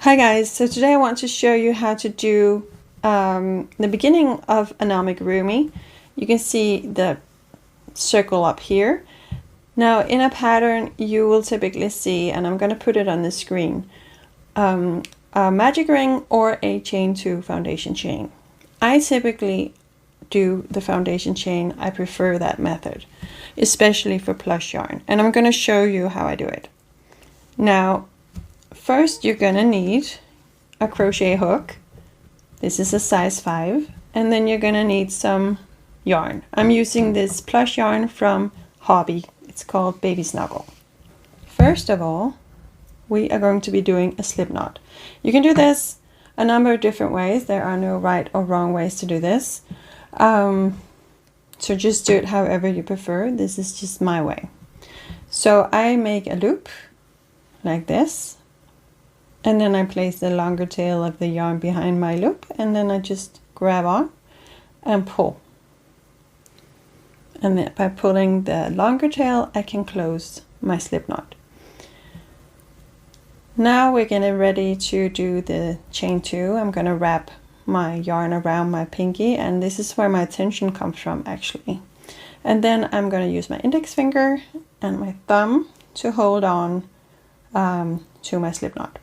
Hi guys, so today I want to show you how to do the beginning of an amigurumi. You can see the circle up here. Now in a pattern you will typically see, and I'm going to put it on the screen, a magic ring or a chain 2 foundation chain. I typically do the foundation chain. I prefer that method, especially for plush yarn, and I'm going to show you how I do it. Now first you're going to need a crochet hook. This is a size 5, and then you're going to need some yarn. I'm using this plush yarn from Hobbii. It's called Baby Snuggle. First of all, we are going to be doing a slip knot. You can do this a number of different ways. There are no right or wrong ways to do this. So just do it however you prefer. This is just my way. So I make a loop like this, and then I place the longer tail of the yarn behind my loop, and then I just grab on and pull. And then by pulling the longer tail, I can close my slip knot. Now we're getting ready to do the chain 2. I'm going to wrap my yarn around my pinky, and this is where my tension comes from actually. And then I'm going to use my index finger and my thumb to hold on to my slip knot.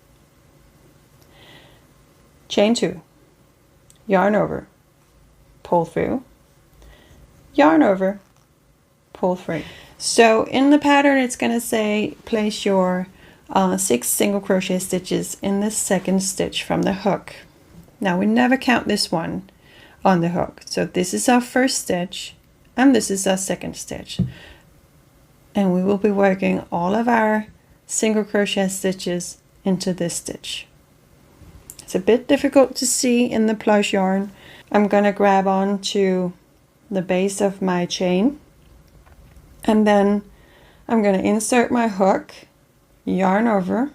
Chain 2, yarn over, pull through, yarn over, pull through. So in the pattern it's going to say place your 6 single crochet stitches in the second stitch from the hook. Now we never count this one on the hook. So this is our first stitch and this is our second stitch. And we will be working all of our single crochet stitches into this stitch. It's a bit difficult to see in the plush yarn. I'm going to grab on to the base of my chain, and then I'm going to insert my hook, yarn over,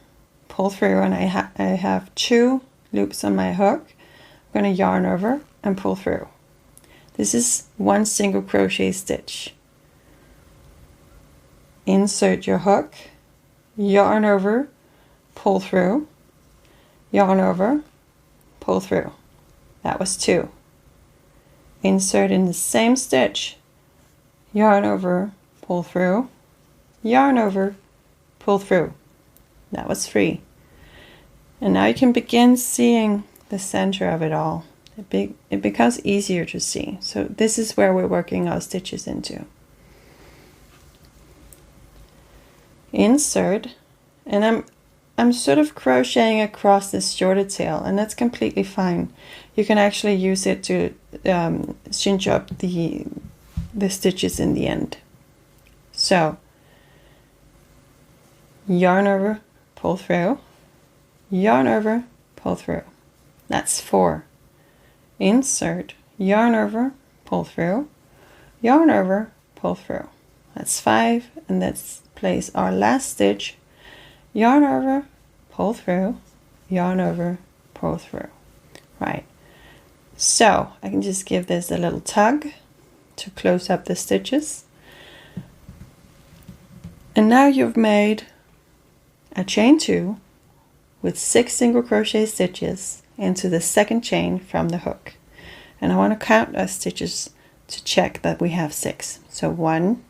pull through, and I have 2 loops on my hook. I'm going to yarn over and pull through. This is 1 single crochet stitch. Insert your hook, yarn over, pull through, yarn over, pull through. That was 2. Insert in the same stitch, yarn over, pull through, yarn over, pull through. That was 3. And now you can begin seeing the center of it all. It becomes easier to see. So this is where we're working our stitches into. Insert, and I'm sort of crocheting across this shorter tail, and that's completely fine. You can actually use it to cinch up the stitches in the end. So yarn over, pull through, yarn over, pull through. That's 4. Insert, yarn over, pull through, yarn over, pull through. That's 5, and let's place our last stitch, yarn over, pull through, yarn over, pull through. Right, so I can just give this a little tug to close up the stitches, and now you've made a chain 2 with 6 single crochet stitches into the second chain from the hook. And I want to count our stitches to check that we have 6. So 1,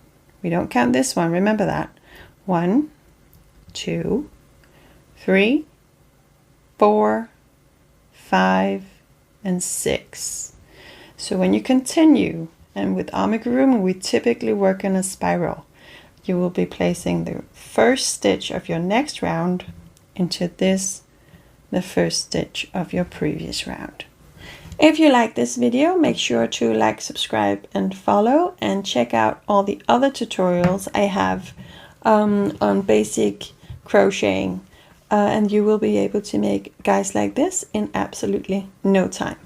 we don't count this one, remember that. 1, 2, 3, 4, 5, and 6. So when you continue, and with amigurumi we typically work in a spiral, you will be placing the first stitch of your next round into this, the first stitch of your previous round. If you like this video, make sure to like, subscribe, and follow, and check out all the other tutorials I have on basic crocheting, and you will be able to make guys like this in absolutely no time.